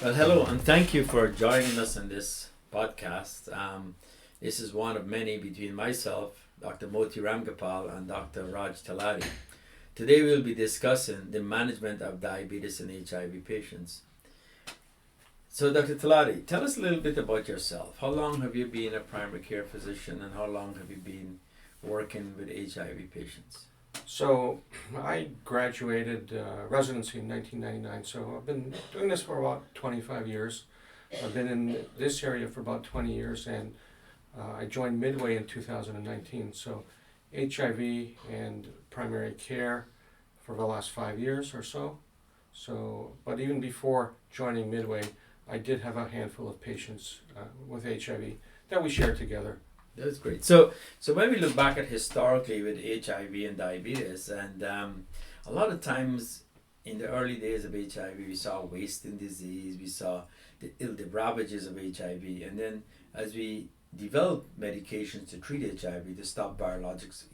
Well, hello, and thank you for joining us in this podcast. This is one of many between myself, Dr. Moti Ramgopal, and Dr. Talati. Today we'll be discussing the management of diabetes in HIV patients. So, Dr. Talati, tell us a little bit about yourself. How long have you been a primary care physician, and how long have you been working with HIV patients? So I graduated residency in 1999, so I've been doing this for about 25 years. I've been in this area for about 20 years, and I joined Midway in 2019. So HIV and primary care for the last 5 years or so. But even before joining Midway, I did have a handful of patients with HIV that we shared together. That's great. So when we look back at historically with HIV and diabetes, and a lot of times in the early days of HIV, we saw wasting disease, we saw the ravages of HIV, and then as we developed medications to treat HIV, to stop biologics,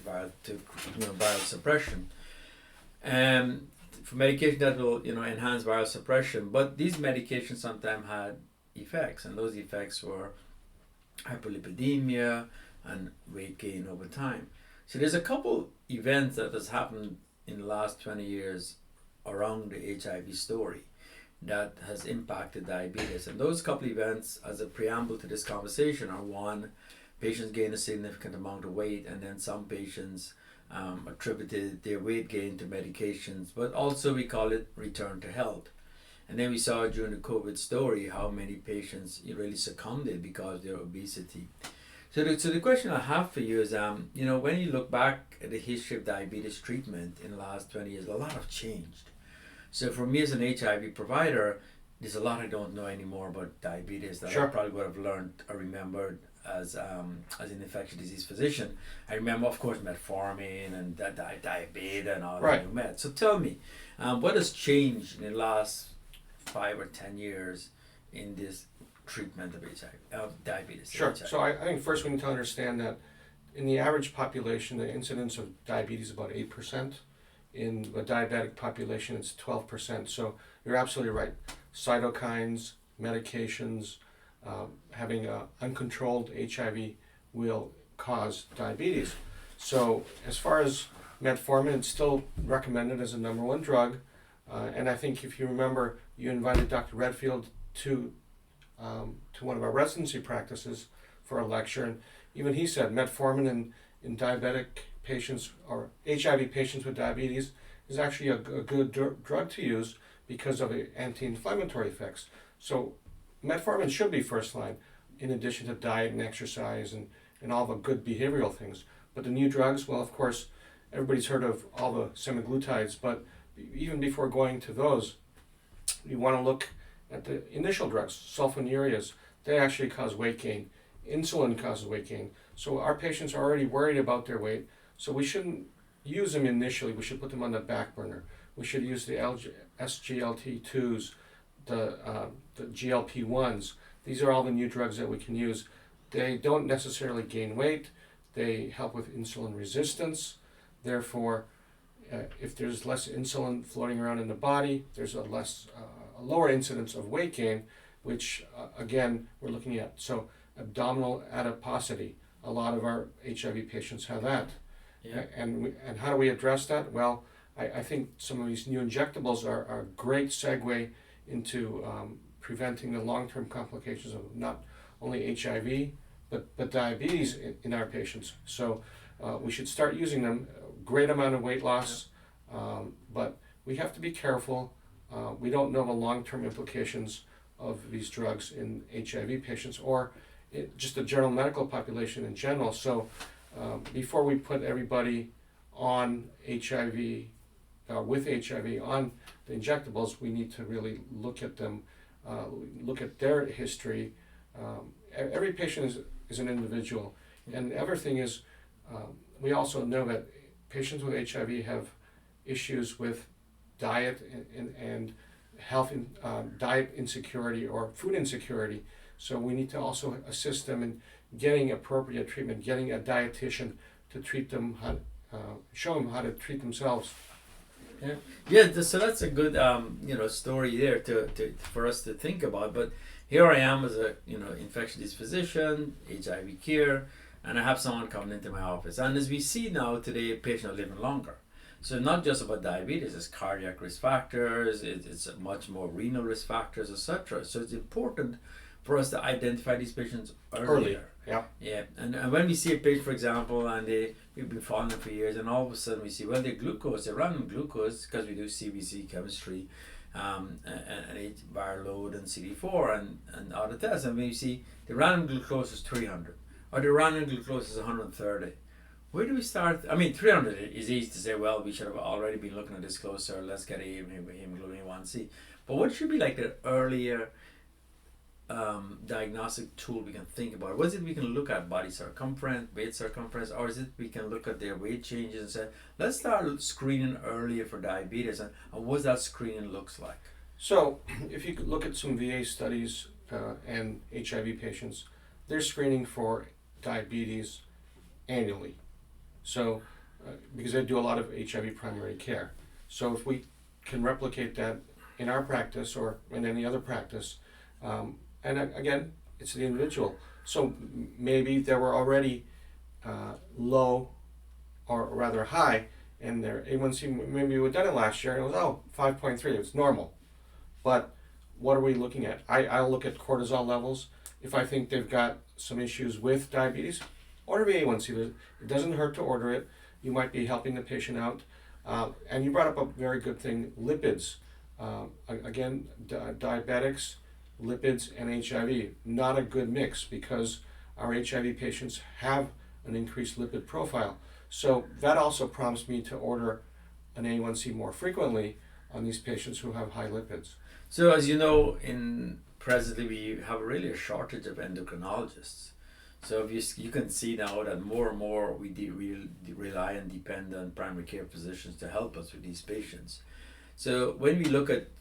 viral suppression, for medication that will enhance viral suppression, but these medications sometimes had effects, and those effects were hyperlipidemia and weight gain over time. So there's a couple events that has happened in the last 20 years around the HIV story that has impacted diabetes. And those couple events, as a preamble to this conversation, are one, patients gain a significant amount of weight, and then some patients attributed their weight gain to medications, but also we call it return to health. And then we saw during the COVID story how many patients really succumbed because of their obesity. So the question I have for you is, when you look back at the history of diabetes treatment in the last 20 years, a lot have changed. So for me as an HIV provider, there's a lot I don't know anymore about diabetes that Sure. I probably would have learned or remembered as an infectious disease physician. I remember, of course, metformin and diabetes and all Right. that you met. So tell me, what has changed in the last 5 or 10 years in this treatment of HIV, of diabetes? Sure. HIV. So I think first we need to understand that in the average population, the incidence of diabetes is about 8%. In the diabetic population, it's 12%. So you're absolutely right. Cytokines, medications, having uncontrolled HIV will cause diabetes. So as far as metformin, it's still recommended as a number one drug. And I think if you remember, you invited Dr. Redfield to one of our residency practices for a lecture, and even he said metformin in diabetic patients or HIV patients with diabetes is actually a good drug to use because of the anti-inflammatory effects. So metformin should be first line in addition to diet and exercise and all the good behavioral things. But the new drugs, well, of course, everybody's heard of all the semaglutides, but even before going to those, you want to look at the initial drugs, sulfonylureas. They actually cause weight gain. Insulin causes weight gain. So our patients are already worried about their weight, so we shouldn't use them initially. We should put them on the back burner. We should use the SGLT2s, the GLP-1s. These are all the new drugs that we can use. They don't necessarily gain weight. They help with insulin resistance. Therefore, if there's less insulin floating around in the body, there's a lower incidence of weight gain, which again we're looking at. So abdominal adiposity, a lot of our HIV patients have that. Yeah. And how do we address that? Well, I think some of these new injectables are a great segue into preventing the long-term complications of not only HIV but diabetes in our patients. So we should start using them. Great amount of weight loss, but we have to be careful. We don't know the long-term implications of these drugs in HIV patients or just the general medical population in general. So before we put everybody on HIV, with HIV on the injectables, we need to really look at them, look at their history. Every patient is an individual. And the other thing is, we also know that patients with HIV have issues with diet and health, diet insecurity or food insecurity. So we need to also assist them in getting appropriate treatment, getting a dietitian to treat them, show them how to treat themselves. Yeah, yeah. So that's a good, story there to for us to think about. But here I am as a infectious disease physician, HIV care, and I have someone coming into my office. And as we see now today, patients are living longer. So not just about diabetes, it's cardiac risk factors, it's much more renal risk factors, etc. So it's important for us to identify these patients earlier. Yeah. Yeah, and when we see a patient, for example, and we've been following them for years, and all of a sudden we see, well, their glucose, their random glucose, because we do CBC chemistry, and viral load and CD4 and other tests, and we see the random glucose is 300, or the random glucose is 130. Where do we start? I mean, 300 is easy to say, well, we should have already been looking at this closer, let's get a hemoglobin A1C. But what should be like the earlier diagnostic tool we can think about? Was it we can look at body circumference, weight circumference, or is it we can look at their weight changes and say, let's start screening earlier for diabetes, and what that screening looks like? So if you look at some VA studies and HIV patients, they're screening for diabetes annually. So because they do a lot of HIV primary care. So if we can replicate that in our practice or in any other practice, and again, it's the individual. So maybe they were already low or rather high in their A1C. Maybe we done it last year and it was 5.3. It's normal. But what are we looking at? I'll look at cortisol levels. If I think they've got some issues with diabetes, order the A1C. It doesn't hurt to order it. You might be helping the patient out. And you brought up a very good thing, lipids. Again, diabetics, lipids, and HIV, not a good mix because our HIV patients have an increased lipid profile. So that also prompts me to order an A1C more frequently on these patients who have high lipids. So as you know, in presently we have really a shortage of endocrinologists. So if you can see now that more and more we rely and depend on primary care physicians to help us with these patients. So when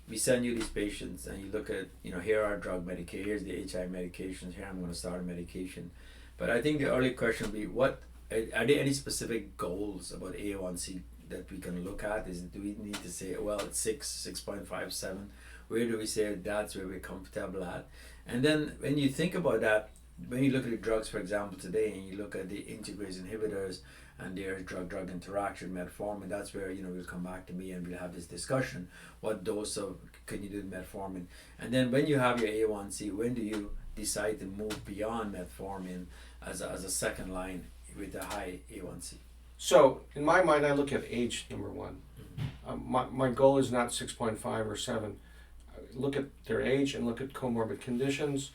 we send you these patients and you look at, here are drug medication, here's the HIV medications, here I'm going to start a medication. But I think the early question would be, are there any specific goals about A1C that we can look at? Do we need to say, well, it's 6.5, 7? Where do we say that's where we're comfortable at? And then when you think about that, when you look at the drugs, for example, today, and you look at the integrase inhibitors and their drug-drug interaction, metformin, that's where, we'll come back to me and we'll have this discussion. What dose can you do metformin? And then when you have your A1C, when do you decide to move beyond metformin as a second line with a high A1C? So in my mind, I look at age, number one. My goal is not 6.5 or 7. Look at their age and look at comorbid conditions.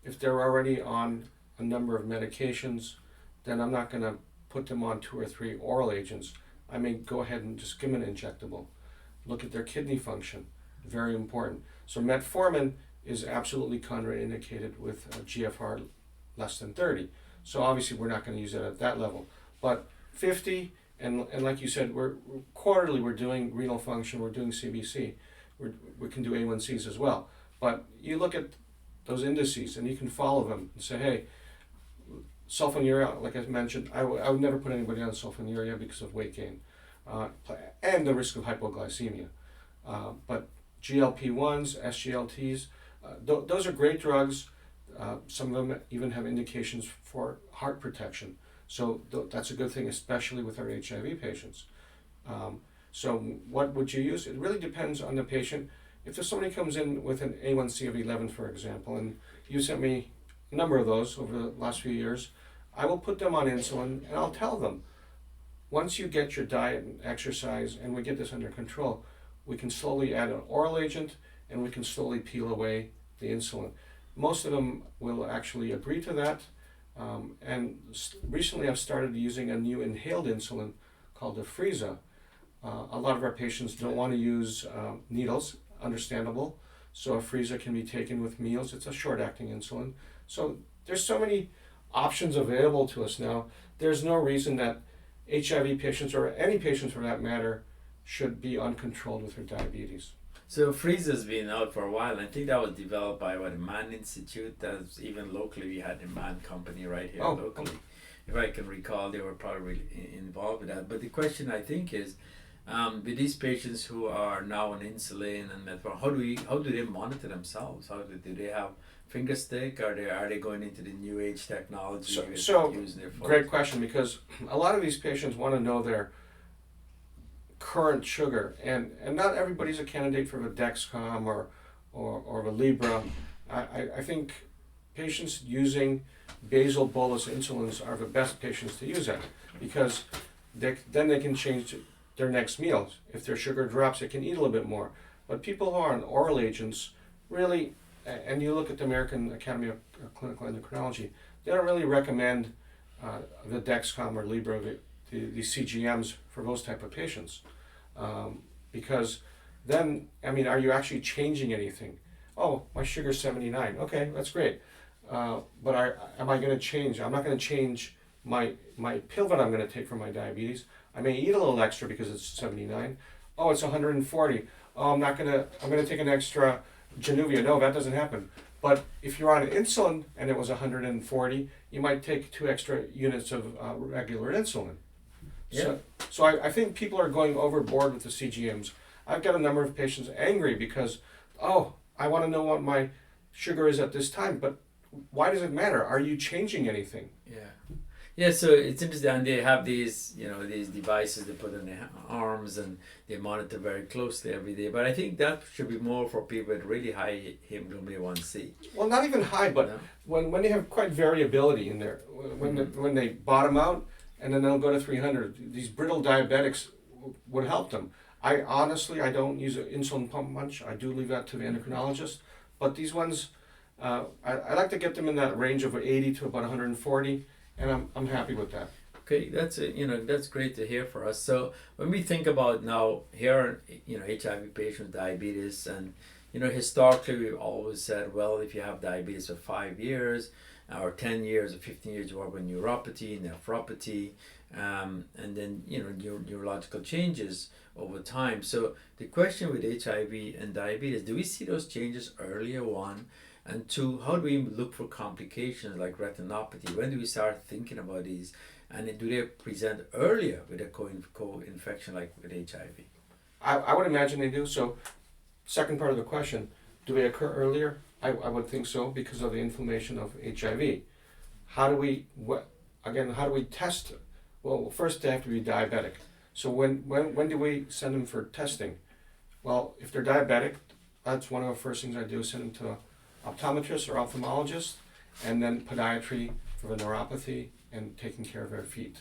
If they're already on a number of medications, then I'm not going to put them on 2 or 3 oral agents. I may go ahead and just give them an injectable. Look at their kidney function, very important. So metformin is absolutely contraindicated with GFR less than 30. So obviously we're not going to use it at that level. But 50, and like you said, we're quarterly we're doing renal function, we're doing CBC. We can do A1Cs as well. But you look at those indices and you can follow them and say, hey, sulfonylurea, like I mentioned, I would never put anybody on sulfonylurea because of weight gain and the risk of hypoglycemia. But GLP-1s, SGLTs, those are great drugs. Some of them even have indications for heart protection. So that's a good thing, especially with our HIV patients. So what would you use? It really depends on the patient. If there's somebody comes in with an A1C of 11, for example, and you sent me a number of those over the last few years, I will put them on insulin and I'll tell them, once you get your diet and exercise and we get this under control, we can slowly add an oral agent and we can slowly peel away the insulin. Most of them will actually agree to that. And recently I've started using a new inhaled insulin called the FIDSA. A lot of our patients don't want to use needles, understandable. So a FIDSA can be taken with meals. It's a short-acting insulin. So there's so many options available to us now. There's no reason that HIV patients, or any patients for that matter, should be uncontrolled with their diabetes. So FIDSA has been out for a while. I think that was developed by the Mann Institute. That's even locally we had a Mann company right here locally. If I can recall, they were probably involved with that. But the question I think is, With these patients who are now on insulin and metformin, how do they monitor themselves? Do they have finger stick? Are they going into the new age technology? So using their phones? great question, because a lot of these patients want to know their current sugar, and not everybody's a candidate for the Dexcom or the Libra. I think patients using basal bolus insulins are the best patients to use that, because then they can change their next meals. If their sugar drops, they can eat a little bit more. But people who are on oral agents, really, and you look at the American Academy of Clinical Endocrinology, they don't really recommend the Dexcom or Libra, the CGMs for those type of patients. Because then, I mean, are you actually changing anything? Oh, my sugar's 79. Okay, that's great. But am I going to change? I'm not going to change my pill that I'm going to take for my diabetes. I may eat a little extra because it's 79. Oh, it's 140. Oh, I'm going to take an extra Januvia. No, that doesn't happen. But if you're on insulin and it was 140, you might take 2 extra units of regular insulin. Yeah. So I think people are going overboard with the CGMs. I've got a number of patients angry because, oh, I want to know what my sugar is at this time, but why does it matter? Are you changing anything? Yeah. Yeah, so it's interesting, and they have these, these devices they put on their arms, and they monitor very closely every day. But I think that should be more for people with really high hemoglobin A1C. Well, not even high, but when they have quite variability in there, when they bottom out, and then they'll go to 300, these brittle diabetics would help them. I don't use an insulin pump much. I do leave that to the endocrinologist. But these ones, I like to get them in that range of 80 to about 140, and I'm happy with that. Okay, that's great to hear for us. So when we think about now here, HIV patients with diabetes, and historically we've always said, well, if you have diabetes for 5 years, or 10 years or 15 years, you have a neuropathy, nephropathy, and then neurological changes over time. So the question with HIV and diabetes, do we see those changes earlier, one? And two, how do we look for complications like retinopathy? When do we start thinking about these? And do they present earlier with a co-infection like with HIV? I would imagine they do. So second part of the question, do they occur earlier? I would think so, because of the inflammation of HIV. How do we test? Well, first they have to be diabetic. So when do we send them for testing? Well, if they're diabetic, that's one of the first things I do, send them to an optometrist or ophthalmologist, and then podiatry for the neuropathy and taking care of their feet.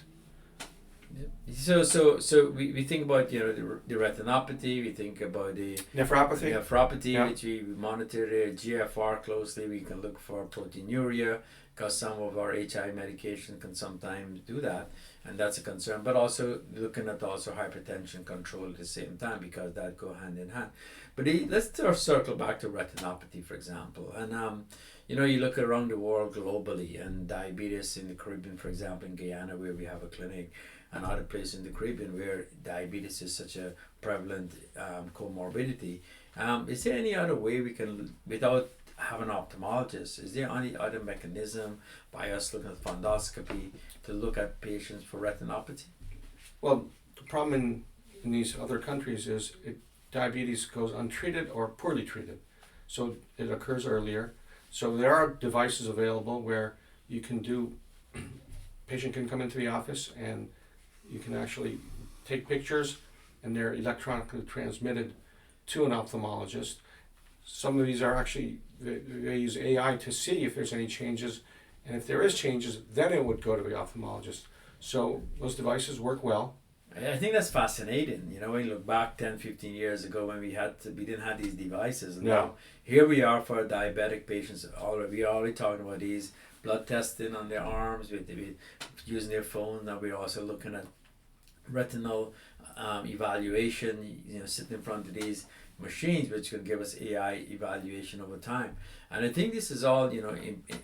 So we think about the retinopathy, we think about the nephropathy, which we monitor the GFR closely. We can look for proteinuria, because some of our HIV medication can sometimes do that, and that's a concern. But also looking at hypertension control at the same time, because that go hand in hand. But let's circle back to retinopathy, for example, and you look around the world globally, and diabetes in the Caribbean, for example, in Guyana, where we have a clinic, and other places in the Caribbean where diabetes is such a prevalent comorbidity. Is there any other way we can, without having an ophthalmologist, is there any other mechanism by us looking at fundoscopy to look at patients for retinopathy? Well, the problem in these other countries is diabetes goes untreated or poorly treated. So it occurs earlier. So there are devices available where you can patient can come into the office and you can actually take pictures, and they're electronically transmitted to an ophthalmologist. Some of these are actually, they use AI to see if there's any changes, and if there is changes, then it would go to the ophthalmologist. So those devices work well. I think that's fascinating. When you look back 10, 15 years ago, when we didn't have these devices, and now here we are for diabetic patients. We are already talking about these blood testing on their arms, with using their phone. Now we're also looking at retinal evaluation, sitting in front of these machines, which can give us AI evaluation over time. And I think this is all,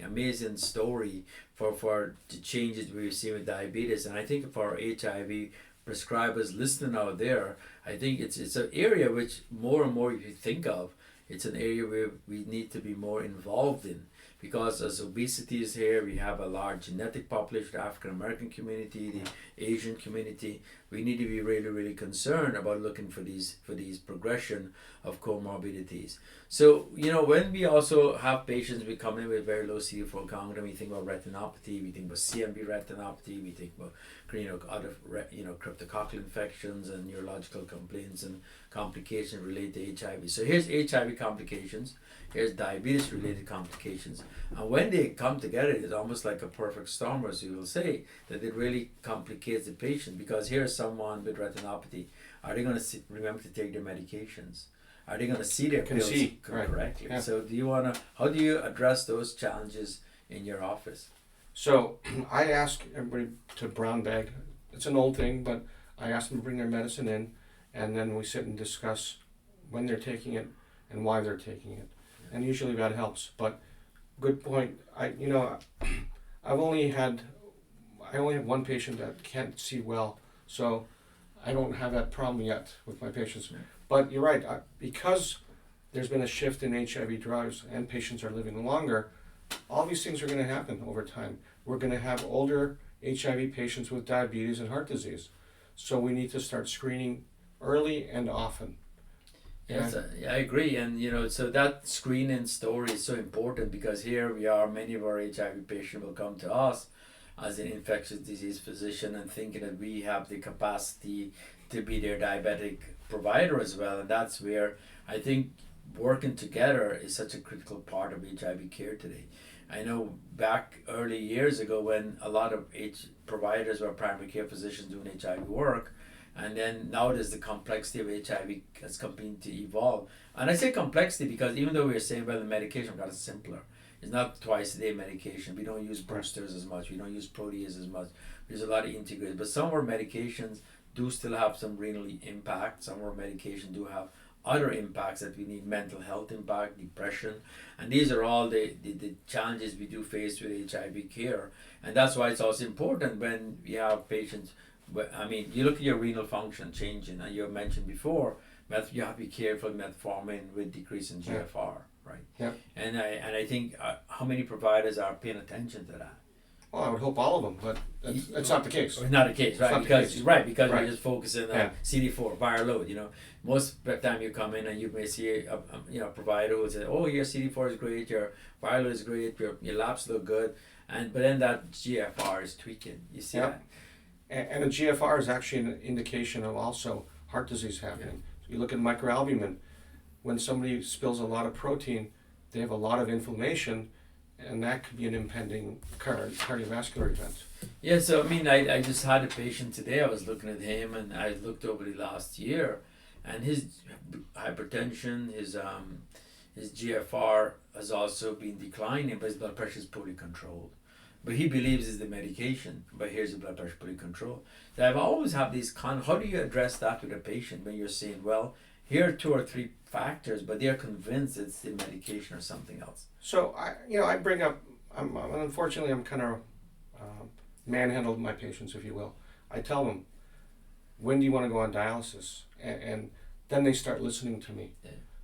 amazing story for the changes we see with diabetes. And I think for HIV prescribers listening out there, I think it's an area which more and more, if you think of, it's an area where we need to be more involved in. Because as obesity is here, we have a large genetic population, the African American community, the Asian community, we need to be really, really concerned about looking for these progression of comorbidities. So, when we also have patients we come in with very low CD4 count, and we think about retinopathy, we think about CMV retinopathy, we think about other cryptococcal infections and neurological complaints and complications related to HIV. So here's HIV complications, here's diabetes related complications, and when they come together, it's almost like a perfect storm, as you will say, that it really complicates the patient, because here's someone with retinopathy. Are they going to remember to take their medications? Are they going to see their pills correctly? Yeah. So how do you address those challenges in your office? So I ask everybody to brown bag. It's an old thing, but I ask them to bring their medicine in, and then we sit and discuss when they're taking it and why they're taking it. And usually that helps. But good point. I only have one patient that can't see well, so I don't have that problem yet with my patients. Yeah. But you're right, because there's been a shift in HIV drugs and patients are living longer, all these things are going to happen over time. We're going to have older HIV patients with diabetes and heart disease. So we need to start screening early and often. Yes, I agree. And, so that screening story is so important, because here we are, many of our HIV patients will come to us as an infectious disease physician and thinking that we have the capacity to be their diabetic provider as well. And that's where I think working together is such a critical part of HIV care today. I know back early years ago when a lot of providers were primary care physicians doing HIV work, and then now there's the complexity of HIV has continued to evolve. And I say complexity because even though we're saying, well, the medication got simpler. It's not twice a day medication. We don't use boosters as much. We don't use protease as much. There's a lot of integrated. But some of our medications do still have some renal impact. Some of our medications do have other impacts that we need: mental health impact, depression. And these are all the challenges we do face with HIV care. And that's why it's also important when we have patients. I mean, you look at your renal function changing, and you mentioned before, you have to be careful metformin with decrease in GFR, right? Yeah. And I think how many providers are paying attention to that? Well, I would hope all of them, but it's not the case. It's not the case, right? Because we're just focusing on CD4 viral load. Most of the time you come in and you may see a provider who will say, "Oh, your CD4 is great, your viral load is great, your labs look good," but then that GFR is tweaking. You see that? And a GFR is actually an indication of also heart disease happening. So you look at microalbumin. When somebody spills a lot of protein, they have a lot of inflammation, and that could be an impending cardiovascular event. Yeah, so I mean, I just had a patient today. I was looking at him, and I looked over the last year, and his hypertension, his GFR has also been declining, but his blood pressure is poorly controlled. But he believes it's the medication, but here's the blood pressure poorly controlled. So I've always had these how do you address that with a patient when you're saying, well, here are 2 or 3 factors, but they're convinced it's the medication or something else? So I bring up, unfortunately I'm kind of manhandled my patients, if you will. I tell them, when do you want to go on dialysis? And then they start listening to me.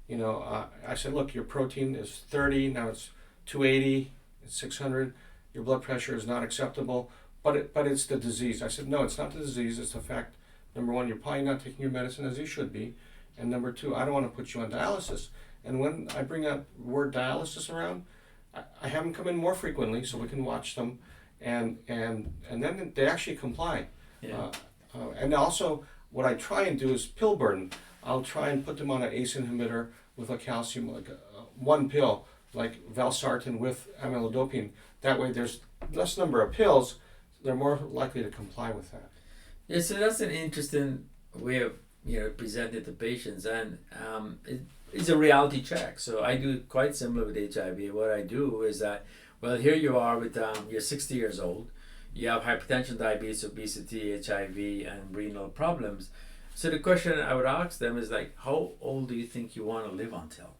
Yeah. I said, look, your protein is 30, now it's 280, it's 600. Your blood pressure is not acceptable, but it's the disease. I said, no, it's not the disease. It's the fact, number one, you're probably not taking your medicine as you should be. And number two, I don't want to put you on dialysis. And when I bring that word dialysis around, I have them come in more frequently so we can watch them. And then they actually comply. Yeah. And also, what I try and do is pill burden. I'll try and put them on an ACE inhibitor with a calcium, like one pill, like valsartan with amlodipine. That way there's less number of pills, they're more likely to comply with that. Yeah, so that's an interesting way of presenting to patients, and it's a reality check. So I do quite similar with HIV. What I do is that, well, here you are with you're 60 years old, you have hypertension, diabetes, obesity, HIV, and renal problems. So the question I would ask them is like, how old do you think you want to live until?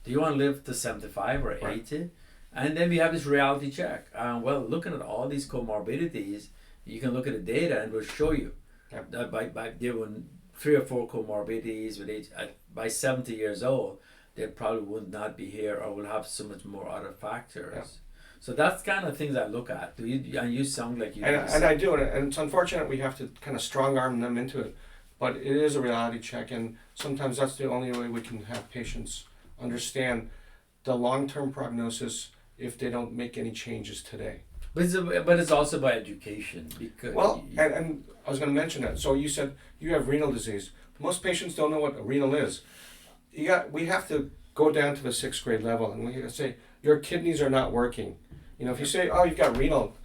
Do you want to live to 75 or 80? Right. And then we have this reality check. Well, looking at all these comorbidities, you can look at the data and we'll show you that by doing 3 or 4 comorbidities with by 70 years old, they probably would not be here or will have so much more other factors. So that's kind of things I look at. And you sound like you do. And I do, and it's unfortunate we have to kind of strong arm them into it, but it is a reality check, and sometimes that's the only way we can have patients understand the long-term prognosis if they don't make any changes today. But it's also by education. Because Well, and I was going to mention that. So you said you have renal disease. Most patients don't know what a renal is. We have to go down to the 6th grade level, and we say your kidneys are not working. You know, if you say, oh, you've got renal,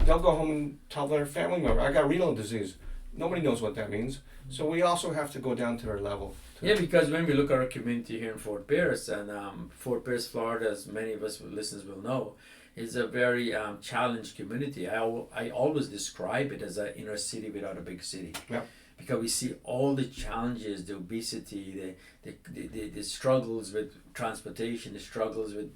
they'll go home and tell their family member, I got renal disease. Nobody knows what that means. So we also have to go down to their level. Yeah, because when we look at our community here in Fort Pierce, and Fort Pierce, Florida, as many of us listeners will know, is a very challenged community. I always describe it as an inner city without a big city. Yeah. Because we see all the challenges, the obesity, the struggles with transportation, the struggles with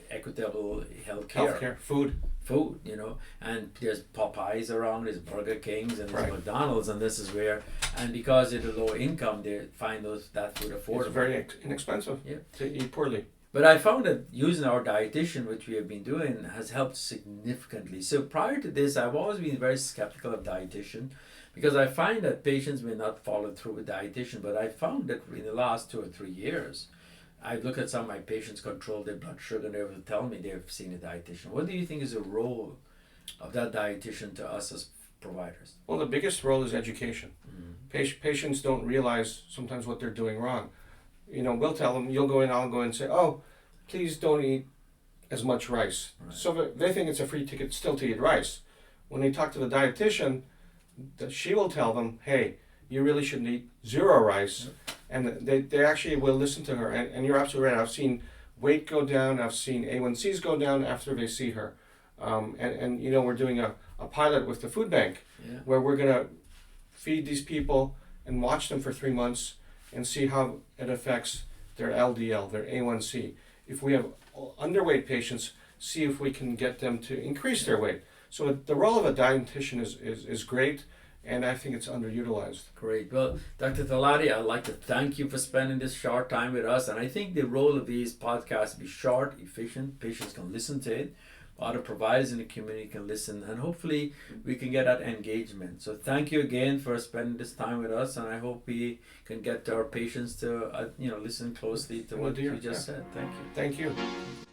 equitable healthcare. Food, you know, and there's Popeyes around, there's Burger Kings, and there's Right. McDonald's, and this is where, and because of the low income, they find that food affordable. It's very inexpensive to eat poorly. But I found that using our dietitian, which we have been doing, has helped significantly. So prior to this, I've always been very skeptical of dietitian, because I find that patients may not follow through with dietitian. But I found that in the last 2 or 3 years, I look at some of my patients control their blood sugar, and they will tell me they've seen a dietitian. What do you think is the role of that dietitian to us as providers? Well, the biggest role is education. Patients don't realize sometimes what they're doing wrong. You know, we'll tell them, I'll go in and say, oh, please don't eat as much rice. Right. So they think it's a free ticket still to eat rice. When they talk to the dietitian, she will tell them, hey, you really shouldn't eat 0 rice. Yep. And they actually will listen to her. And you're absolutely right. I've seen weight go down. I've seen A1Cs go down after they see her. And you know, we're doing a pilot with the food bank where we're going to feed these people and watch them for 3 months and see how it affects their LDL, their A1C. If we have underweight patients, see if we can get them to increase their weight. So the role of a dietitian is great, and I think it's underutilized. Great. Well, Dr. Talati, I'd like to thank you for spending this short time with us. And I think the role of these podcasts be short, efficient. Patients can listen to it. Other providers in the community can listen, and hopefully we can get that engagement. So thank you again for spending this time with us, and I hope we can get our patients to listen closely to what you just said. Thank you. Thank you.